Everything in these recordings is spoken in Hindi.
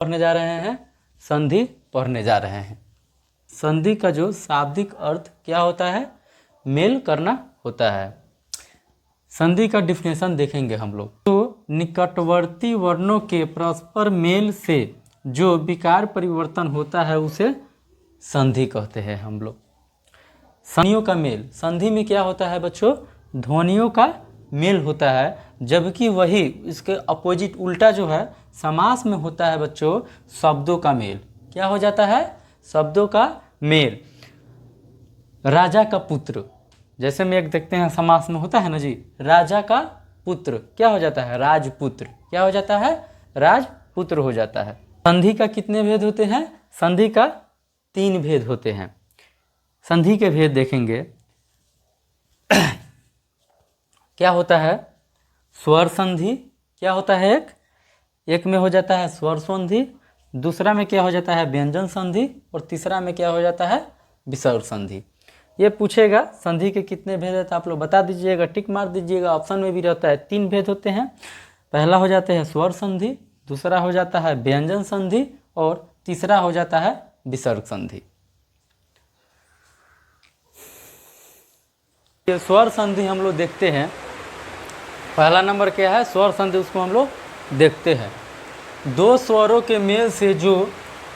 पढ़ने जा रहे हैं, संधि पढ़ने जा रहे हैं। संधि का जो शाब्दिक अर्थ क्या होता है, मेल करना होता है। संधि का डिफिनेशन देखेंगे हम लोग। तो निकटवर्ती वर्णों के परस्पर मेल से जो विकार परिवर्तन होता है उसे संधि कहते हैं हम लोग। ध्वनियों का मेल, संधि में क्या होता है बच्चों, ध्वनियों का मेल होता है, जबकि वही इसके अपोजिट उल्टा जो है समास में होता है बच्चों शब्दों का मेल। क्या हो जाता है, शब्दों का मेल। राजा का पुत्र, जैसे में एक देखते हैं समास में होता है ना जी, राजा का पुत्र क्या हो जाता है, राजपुत्र। क्या हो जाता है, राजपुत्र हो जाता है। संधि का कितने भेद होते हैं, संधि का 3 भेद होते हैं। संधि के भेद देखेंगे। क्या होता है, स्वर संधि क्या होता है, एक में हो जाता है स्वर संधि, दूसरा में क्या हो जाता है व्यंजन संधि, और तीसरा में क्या हो जाता है विसर्ग संधि। ये पूछेगा संधि के कितने भेद है तो आप लोग बता दीजिएगा, टिक मार दीजिएगा। ऑप्शन में भी रहता है 3 भेद होते हैं। पहला हो जाता है स्वर संधि, दूसरा हो जाता है व्यंजन संधि, और तीसरा हो जाता है विसर्ग संधि। ये स्वर संधि हम लोग देखते हैं। पहला नंबर क्या है, स्वर संधि, उसको हम लोग देखते हैं। 2 स्वरों के मेल से जो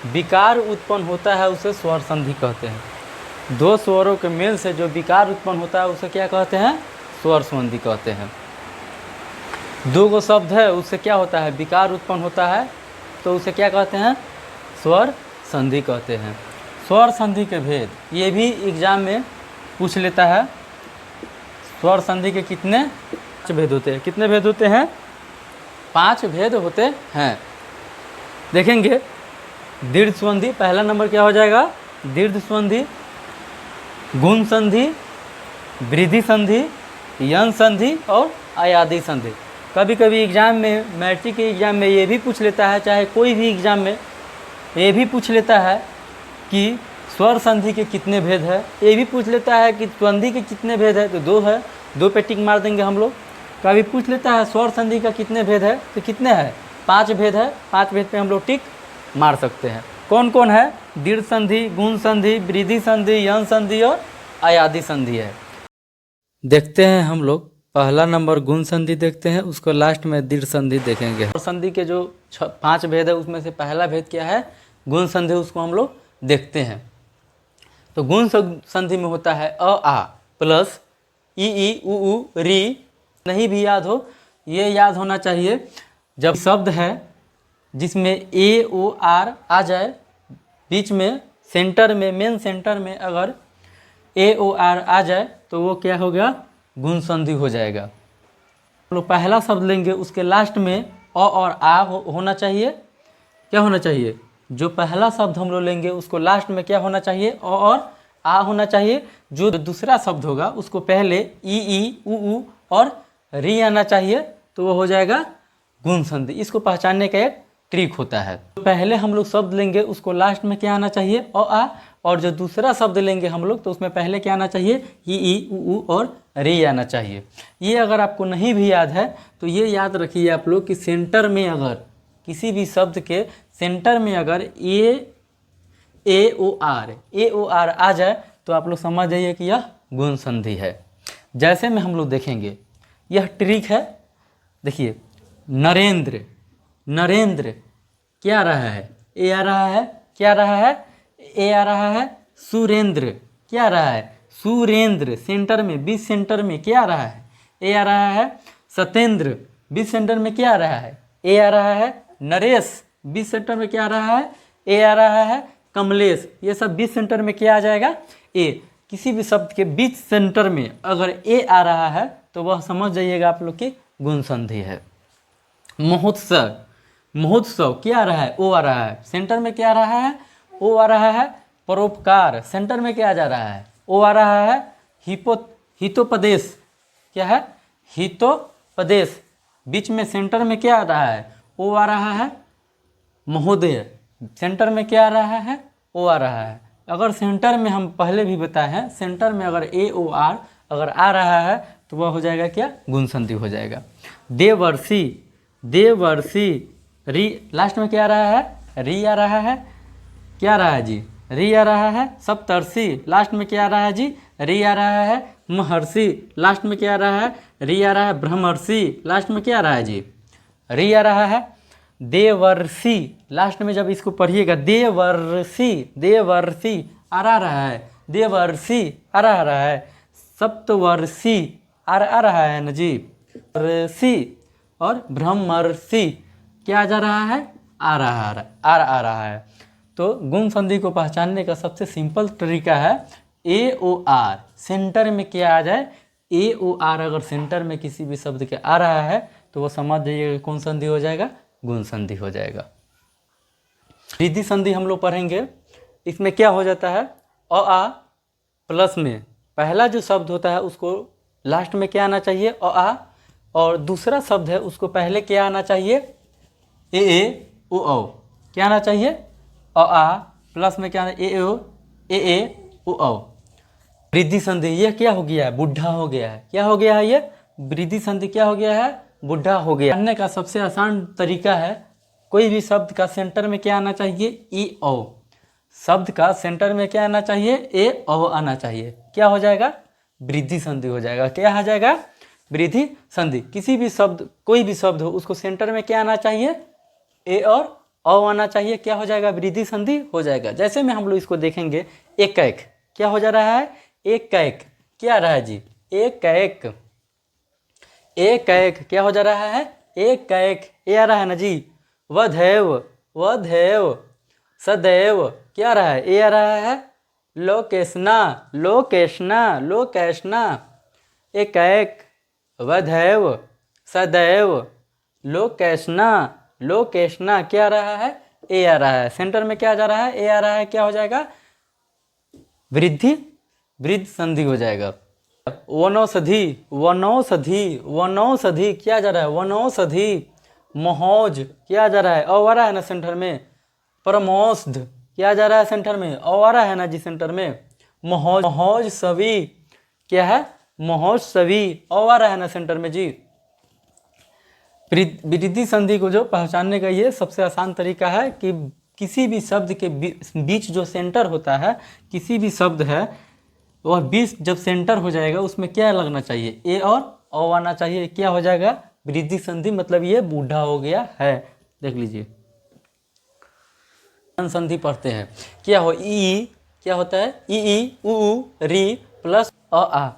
विकार उत्पन्न होता है उसे स्वर संधि कहते हैं। 2 स्वरों के मेल से जो विकार उत्पन्न होता है उसे क्या कहते हैं, स्वर संधि कहते हैं। 2 गो शब्द है उससे क्या होता है, विकार उत्पन्न होता है, तो उसे क्या कहते हैं, स्वर संधि कहते हैं। स्वर संधि के भेद ये भी एग्जाम में पूछ लेता है। स्वर संधि के कितने 5 भेद होते हैं, कितने भेद होते हैं, 5 भेद होते हैं। देखेंगे दीर्घ संधि, पहला नंबर क्या हो जाएगा, दीर्घ संधि, गुण संधि, वृद्धि संधि, यन संधि और अयादि संधि। कभी कभी एग्जाम में, मैट्रिक के एग्जाम में ये भी पूछ लेता है, चाहे कोई भी एग्जाम में ये भी पूछ लेता है कि स्वर संधि के कितने भेद है, ये भी पूछ लेता है कि संधि के कितने भेद है, तो 2 है, 2 पे टिक मार देंगे हम लोग। कभी पूछ लेता है स्वर संधि का कितने भेद है, तो कितने है, 5 भेद है, 5 भेद पे हम लोग टिक मार सकते हैं। कौन कौन है, दीर्घ संधि, गुण संधि, वृद्धि संधि, यन संधि और अयादि संधि है। देखते हैं हम लोग, पहला नंबर गुण संधि देखते हैं, उसको लास्ट में दीर्घ संधि देखेंगे। स्वर संधि के जो 5 भेद है उसमें से पहला भेद क्या है, गुण संधि, उसको हम लोग देखते हैं। तो गुण संधि में होता है अ आ प्लस ई उ ऊ री। नहीं भी याद हो, ये याद होना चाहिए, जब शब्द है जिसमें ए ओ आर आ जाए, बीच में सेंटर में, मेन सेंटर में अगर ए ओ आर आ जाए तो वो क्या हो गया, गुण संधि हो जाएगा। हम लोग पहला शब्द लेंगे, उसके लास्ट में अ और आ होना चाहिए। क्या होना चाहिए, जो पहला शब्द हम लोग लेंगे उसको लास्ट में क्या होना चाहिए, अ और आ होना चाहिए। जो दूसरा शब्द होगा उसको पहले ई उ ऊ और री आना चाहिए, तो वो हो जाएगा गुण संधि। इसको पहचानने का एक ट्रिक होता है। तो पहले हम लोग शब्द लेंगे उसको लास्ट में क्या आना चाहिए, अ आ, और जो दूसरा शब्द लेंगे हम लोग तो उसमें पहले क्या आना चाहिए, ई उ और री आना चाहिए। ये अगर आपको नहीं भी याद है तो ये याद रखिए आप लोग कि सेंटर में अगर किसी भी शब्द के सेंटर में अगर ए ओ आर आ जाए तो आप लोग समझ जाइए कि यह गुण संधि है। जैसे में हम लोग देखेंगे, यह ट्रिक है। देखिए नरेंद्र, नरेंद्र क्या आ रहा है, ए आ रहा है, क्या आ रहा है, ए आ रहा है। सुरेंद्र क्या आ रहा है, सुरेंद्र, सेंटर में, बीच सेंटर में क्या आ रहा है, ए आ रहा है। सत्येंद्र बीच सेंटर में क्या आ रहा है, ए आ रहा है। नरेश बीच सेंटर में क्या आ रहा है, ए आ रहा है। कमलेश, ये सब बीच सेंटर में क्या आ जाएगा, ए। किसी भी शब्द के बीच सेंटर में अगर ए आ रहा है तो वह समझ जाइएगा आप लोग की गुण संधि है। महोत्सव, महोत्सव क्या आ रहा है, ओ आ रहा है, सेंटर में क्या आ रहा है, ओ आ रहा है। परोपकार सेंटर में क्या आ जा रहा है, ओ आ रहा है। हितोपदेश क्या है, हितोपदेश, बीच में सेंटर में क्या आ रहा है, ओ आ रहा है। महोदय सेंटर में क्या आ रहा है, ओ आ रहा है। अगर सेंटर में, हम पहले भी बताए हैं, सेंटर में अगर ए ओ आर अगर आ रहा है तो वह हो जाएगा क्या, गुण संधि हो जाएगा। देवर्षि, देवर्षि, री लास्ट में क्या आ रहा है, री आ रहा है, क्या आ रहा है जी, री आ रहा है। सप्तर्षि, लास्ट में क्या आ रहा है जी, री आ रहा है। महर्षि, लास्ट में क्या आ रहा है, री आ रहा है। ब्रह्मर्षि, लास्ट में क्या आ रहा है जी, री आ रहा है। देवर्षि, लास्ट में जब इसको पढ़िएगा, देवर्षि, देवर्षि आ रहा है, देवर्षि आ रहा है। सप्तवर्षि आ रहा है ना जी, ऋषि और ब्रह्मर्षि क्या जा रहा है, आ रहा है। तो गुण संधि को पहचानने का सबसे सिंपल तरीका है ए ओ आर, सेंटर में क्या आ जाए, ए ओ आर अगर सेंटर में किसी भी शब्द के आ रहा है तो वो समझ जाइएगा कौन संधि हो जाएगा, गुण संधि हो जाएगा। रिद्धि संधि हम लोग पढ़ेंगे, इसमें क्या हो जाता है, अ आ प्लस में पहला जो शब्द होता है उसको लास्ट में क्या आना चाहिए, अ आ, और दूसरा शब्द है उसको पहले क्या आना चाहिए, ए ओ औ, क्या आना चाहिए, अ आ प्लस में क्या आना, ए ओ औ। वृद्धि संधि ये क्या हो गया है, बुढ़ा हो गया है, क्या हो गया है ये, वृद्धि संधि क्या हो गया है, बुढ़ा हो गया। जानने का सबसे आसान तरीका है, कोई भी शब्द का सेंटर में क्या आना चाहिए, ई ओ, शब्द का सेंटर में क्या आना चाहिए, ए ओ आना चाहिए, क्या हो जाएगा, वृद्धि संधि हो जाएगा। क्या आ जाएगा, वृद्धि संधि। किसी भी शब्द, कोई भी शब्द हो उसको सेंटर में क्या आना चाहिए, ए और औ आना चाहिए, क्या हो जाएगा, वृद्धि संधि हो जाएगा। जैसे में हम लोग इसको देखेंगे, एक कैक क्या हो जा रहा है, एक कैक क्या आ रहा है जी, एक कैक, एक कैक क्या हो जा रहा है, एक कैक, ये आ रहा है ना जी। वधैव, वधैव, सदैव क्या आ रहा है, ये आ रहा है। लोकेशना, लोकेशना, लोकेशना, एक कैक, वधैव, सदैव, लोकेशना, लोकेशना क्या आ रहा है, ए आ रहा है। सेंटर में क्या जा रहा है, ए आ रहा है, क्या हो जाएगा, वृद्धि, वृद्ध संधि हो जाएगा। वनौषधि, वनौषधि, वनौषधि क्या जा रहा है, वनौषधि। महोज क्या जा रहा है, अ आ रहा है ना सेंटर में। परमौषध क्या जा रहा है सेंटर में, अ आ रहा है ना जी सेंटर में। महोज, महोज सभी क्या है, महोज सभी, अ आ रहा है ना सेंटर में जी। वृद्धि संधि को जो पहचानने का ये सबसे आसान तरीका है कि किसी भी शब्द के बीच जो सेंटर होता है, किसी भी शब्द है वह बीच जब सेंटर हो जाएगा उसमें क्या लगना चाहिए, ए और ओ आना चाहिए, क्या हो जाएगा, वृद्धि संधि। मतलब ये बूढ़ा हो गया है। देख लीजिए संधि पढ़ते हैं, क्या हो, ई क्या होता है, ई उ री प्लस अ आ।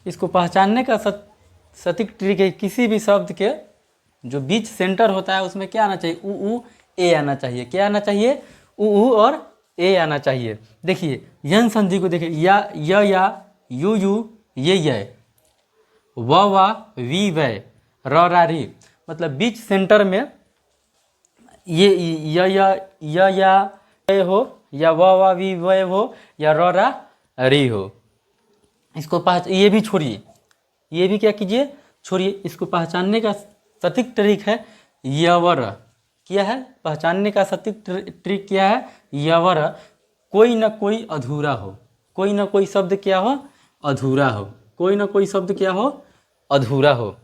इसको पहचानने का सटीक ट्रिक है, किसी भी शब्द के जो बीच सेंटर होता है उसमें क्या आना चाहिए, उ ए आना चाहिए, क्या आना चाहिए, उ और ए आना चाहिए। देखिए यन संधि को देखिए, या यू ये वा वी वै र रा री, मतलब बीच सेंटर में ये या हो, या वा वी वै हो, या र रा री हो। इसको ये भी छोड़िए, ये भी क्या कीजिए, छोड़िए। इसको पहचानने का सटीक ट्रिक है यवर, क्या है, पहचानने का सटीक ट्रिक क्या है, यवर, कोई ना कोई अधूरा हो, कोई ना कोई शब्द क्या हो, अधूरा हो, कोई ना कोई शब्द क्या हो, अधूरा हो।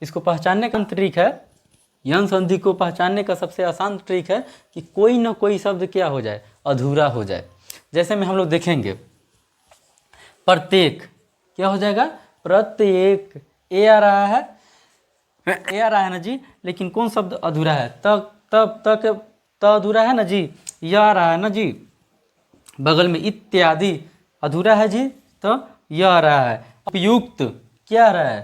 इसको पहचानने का ट्रिक है, यन संधि को पहचानने का सबसे आसान ट्रिक है कि कोई ना कोई शब्द क्या हो जाए, अधूरा हो जाए। जैसे में हम लोग देखेंगे, प्रत्येक क्या हो जाएगा, प्रत्येक, ए आ रहा है, ए आ रहा है ना जी, लेकिन कौन शब्द अधूरा है, तक अधूरा है ना जी, यह आ रहा है ना जी। बगल में इत्यादि अधूरा है जी, तो यह आ रहा है। उपयुक्त क्या आ रहा है,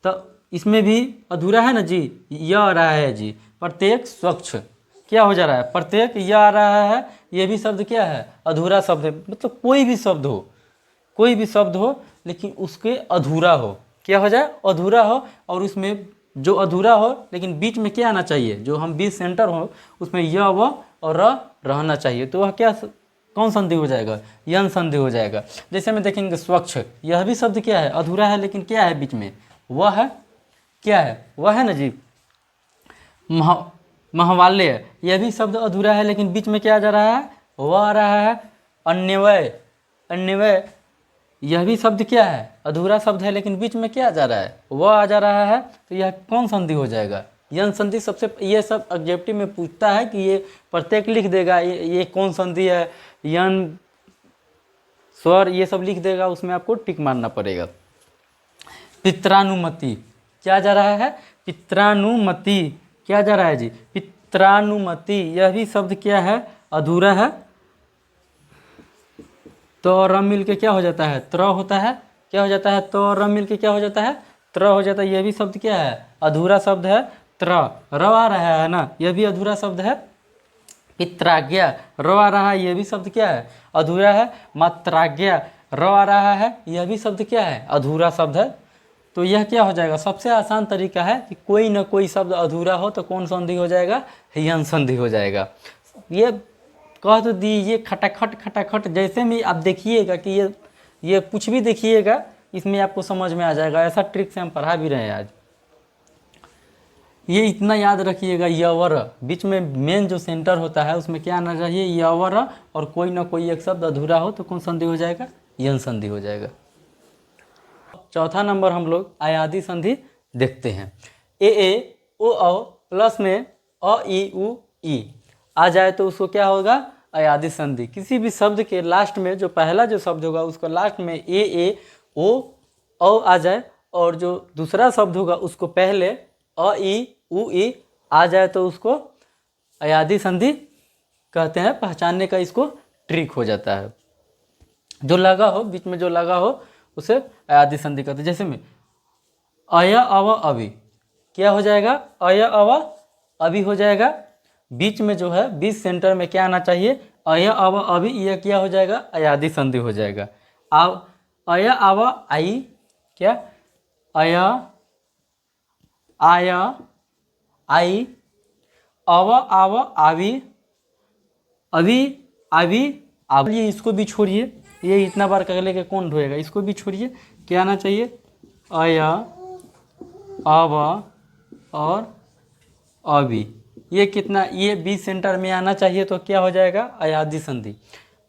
तो इसमें भी अधूरा है ना जी, यह आ रहा है जी। प्रत्येक स्वच्छ क्या हो जा रहा है, प्रत्येक यह आ रहा है, ये भी शब्द क्या है, अधूरा शब्द है। मतलब कोई भी शब्द हो, कोई भी शब्द हो लेकिन उसके अधूरा हो, क्या हो जाए, अधूरा हो। और उसमें जो अधूरा हो लेकिन बीच में क्या आना चाहिए, जो हम बीच सेंटर हो उसमें य व और र रहना चाहिए, तो वह क्या, कौन संधि हो जाएगा, यन संधि हो जाएगा। जैसे में देखेंगे स्वच्छ, यह भी शब्द क्या है, अधूरा है लेकिन क्या है बीच में, वह है, क्या है, वह है ना जी। महवाल्य, यह भी शब्द अधूरा है लेकिन बीच में क्या जा रहा है, वह आ रहा है। अन्यवय, अन्यवय यह भी शब्द क्या है, अधूरा शब्द है लेकिन बीच में क्या जा रहा है, वह आ जा रहा है, तो यह कौन संधि हो जाएगा, यन संधि सबसे, ये सब ऑब्जेक्टिव में पूछता है कि ये प्रत्येक लिख देगा, ये कौन संधि है, यन, स्वर, ये सब लिख देगा, उसमें आपको टिक मारना पड़ेगा। पित्रानुमति क्या जा रहा है, पित्रानुमति क्या जा रहा है जी, पित्रानुमति, यह भी शब्द क्या है, अधूरा है। तो और रम मिल के क्या हो जाता है, त्र होता है, क्या हो जाता है, तो और रम मिल के क्या हो जाता है, त्र हो जाता है। यह भी शब्द क्या है, अधूरा शब्द है, त्र, र आ रहा है ना, यह भी अधूरा शब्द है। पित्राज्ञा, र आ रहा है, यह भी शब्द क्या है, अधूरा है। मात्राज्ञा, र आ रहा है, यह भी शब्द क्या है, अधूरा शब्द है। तो यह क्या हो जाएगा, सबसे आसान तरीका है कि कोई ना कोई शब्द अधूरा हो तो कौन संधि हो जाएगा, यन संधि हो जाएगा। ये कह तो दीजिए खटाखट खटाखट, जैसे में आप देखिएगा कि ये कुछ भी देखिएगा इसमें आपको समझ में आ जाएगा। ऐसा ट्रिक से हम पढ़ा भी रहे हैं आज। ये इतना याद रखिएगा, यवर, बीच में मेन जो सेंटर होता है उसमें क्या आना चाहिए, यवर, और कोई ना कोई एक शब्द अधूरा हो तो कौन संधि हो जाएगा, यन संधि हो जाएगा। चौथा नंबर हम लोग अयादी संधि देखते हैं। ए ओ औ प्लस में अ ई उ ई आ जाए तो उसको क्या होगा, अयादी संधि। किसी भी शब्द के लास्ट में जो पहला जो शब्द होगा उसको लास्ट में ए ओ औ आ जाए, और जो दूसरा शब्द होगा उसको पहले अ ई उ ई आ जाए तो उसको अयादी संधि कहते हैं। पहचानने का इसको ट्रिक हो जाता है। जो लगा हो, बीच में जो लगा हो उसे अयादी संधि कहते हैं। जैसे में अय अव अभी क्या हो जाएगा, अय अव अभी हो जाएगा। बीच में जो है, बीच सेंटर में क्या आना चाहिए, अय अव अभी, यह क्या हो जाएगा, अयादी संधि हो जाएगा। अय अव आई, क्या, अय आय आई, अव आव आवी, अभी आवी आवी, ये इसको भी छोड़िए, ये इतना बार कर लेके कौन ढोएगा, इसको भी छोड़िए। क्या आना चाहिए, अय अव और अभी, ये कितना, ये बीच सेंटर में आना चाहिए तो क्या हो जाएगा, अयादी संधि।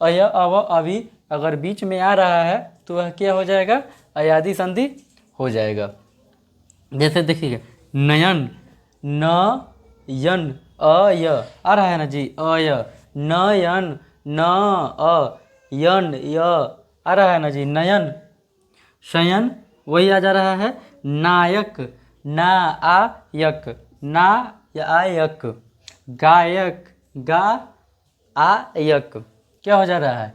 अय अव अभी अगर बीच में आ रहा है तो वह क्या हो जाएगा, अयादी संधि हो जाएगा। जैसे देखिएगा, नयन, न यन, अय आ रहा है ना जी, अय, नयन, न अ यन, य आ रहा है ना जी, नयन। शयन वही आ जा रहा है, नायक, ना आयक, ना आयक। गायक, गा आयक, क्या हो जा रहा है,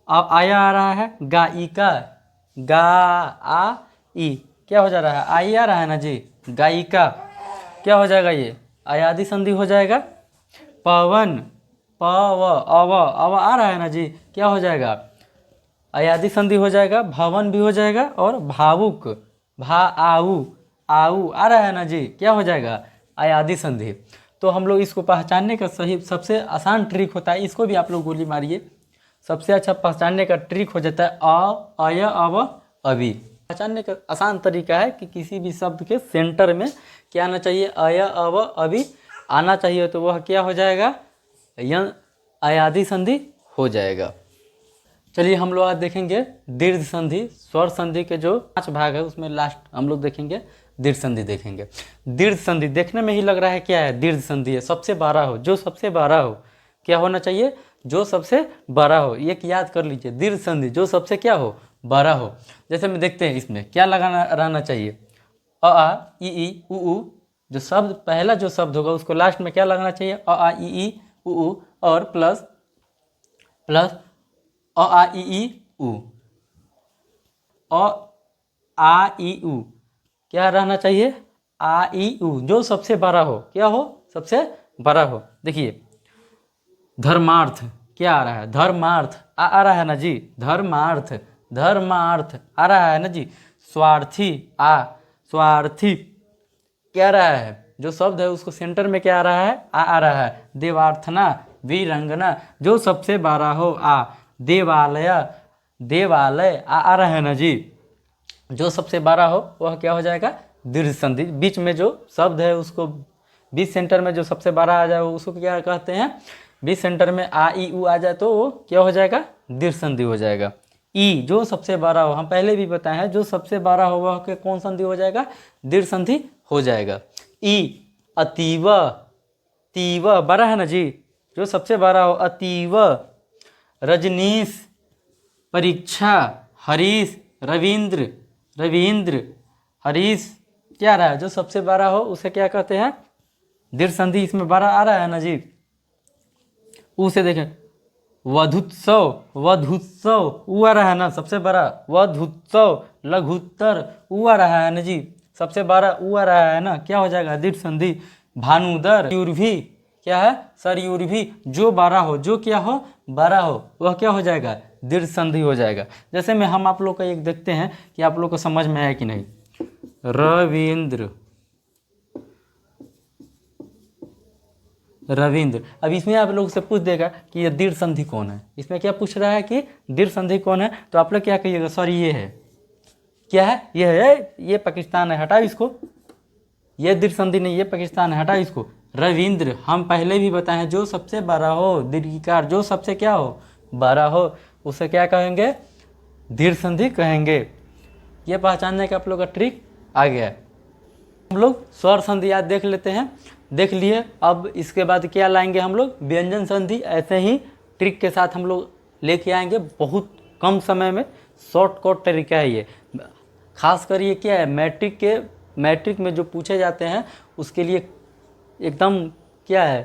अब आया आ रहा है, गायिका, गा आ ई, क्या हो जा रहा है, आई आ रहा है ना जी, गायिका, क्या हो जाएगा, ये अयादी संधि हो जाएगा। पवन, पव अव अव आ रहा है ना जी, क्या हो जाएगा, अयादी संधि हो जाएगा। भवन भी हो जाएगा, और भावुक, भा आऊ आऊ आ रहा है ना जी, क्या हो जाएगा, अयादी संधि। तो हम लोग इसको पहचानने का सही सबसे आसान ट्रिक होता है, इसको भी आप लोग गोली मारिए, सबसे अच्छा पहचानने का ट्रिक हो जाता है अय अव अभी। पहचानने का आसान तरीका है कि किसी भी शब्द के सेंटर में क्या आना चाहिए, अय अव अभी आना चाहिए, तो वह क्या हो जाएगा, यह अयादी संधि हो जाएगा। चलिए हम लोग आज देखेंगे दीर्घ संधि। स्वर संधि के जो 5 भाग है उसमें लास्ट हम लोग देखेंगे दीर्घ संधि देखेंगे। दीर्घ संधि देखने में ही लग रहा है क्या है, दीर्घ संधि है, सबसे बड़ा हो, जो सबसे बड़ा हो, क्या होना चाहिए, जो सबसे बड़ा हो। एक याद कर लीजिए, दीर्घ संधि जो सबसे क्या हो, बड़ा हो। जैसे में देखते हैं इसमें क्या लगाना रहना चाहिए, अ आ ई उ, जो शब्द पहला जो शब्द होगा उसको लास्ट में क्या लगाना चाहिए, अ आ ई उ, और प्लस अ आ ई उ, अ आ ई उ, क्या रहना चाहिए, आ ई उ, जो सबसे बड़ा हो, क्या हो, सबसे बड़ा हो। देखिए धर्मार्थ क्या आ रहा है, धर्मार्थ आ रहा है ना जी, धर्मार्थ, धर्मार्थ आ रहा है ना जी। स्वार्थी, स्वार्थी क्या आ रहा है, जो शब्द है उसको सेंटर में क्या आ रहा है, आ रहा है। देवार्थना, वीरंगना, जो सबसे बड़ा हो, आ। देवालय, देवालय आ रहा है ना जी, जो सबसे बड़ा हो वह क्या हो जाएगा, दीर्घ संधि। बीच में जो शब्द है उसको, बीच सेंटर में जो सबसे बड़ा आ जाए उसको क्या कहते हैं, बीच सेंटर में आ ई उ आ जाए तो वो क्या हो जाएगा, दीर्घ संधि हो जाएगा। ई जो सबसे बड़ा हो, हम पहले भी बताए हैं, जो सबसे बड़ा हो वह कौन संधि हो जाएगा, दीर्घ संधि हो जाएगा। ई अतीव, तीव बड़ा है ना जी, जो सबसे बड़ा हो, अतीव। रजनीश, परीक्षा, हरीश, रविंद्र, रविंद्र, हरीश, क्या रहा है, जो सबसे बड़ा हो उसे क्या कहते हैं, दीर्घ संधि इसमें बड़ा आ रहा है ना जी, उसे देखें। वधुत्सव, वधुत्सव, ऊ आ रहा है ना सबसे बड़ा, वधुत्सव। लघुत्तर, ऊ आ रहा है ना जी, सबसे बड़ा ऊ आ रहा है ना, क्या हो जाएगा, दीर्घ संधि। भानुदर, सरयुर्भी, क्या है, सरयुर्भी, जो बड़ा हो, जो क्या हो, बड़ा हो, वह क्या हो जाएगा, दीर्घ संधि हो जाएगा। जैसे में हम आप लोग का एक देखते हैं कि आप लोग को समझ में आया कि नहीं। रविंद्र, रविंद्र। अब इसमें आप लोग से पूछ देगा कि ये दीर्घ संधि कौन है, इसमें क्या पूछ रहा है कि दीर्घ संधि कौन है, तो आप लोग क्या कहिएगा, सर ये है, क्या है, ये है, ये पाकिस्तान है, हटाओ इसको, ये दीर्घ संधि नहीं, ये पाकिस्तान है, हटाओ इसको। रविंद्र, हम पहले भी बताए हैं, जो सबसे बड़ा हो, दीर्घिकार, जो सबसे क्या हो, बड़ा हो, उसे क्या कहेंगे, दीर्घ संधि कहेंगे। ये पहचानने का आप लोग का ट्रिक आ गया है। हम लोग स्वर संधि याद देख लेते हैं, देख लिए। अब इसके बाद क्या लाएंगे हम लोग, व्यंजन संधि। ऐसे ही ट्रिक के साथ हम लोग लेके आएंगे, बहुत कम समय में, शॉर्टकट तरीका है ये। खास कर ये क्या है, मैट्रिक में जो पूछे जाते हैं उसके लिए एकदम क्या है,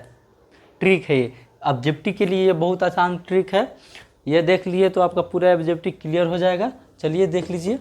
ट्रिक है ये। ऑब्जेक्टिव के लिए ये बहुत आसान ट्रिक है, ये देख लिए तो आपका पूरा ऑब्जेक्टिव क्लियर हो जाएगा। चलिए देख लीजिए।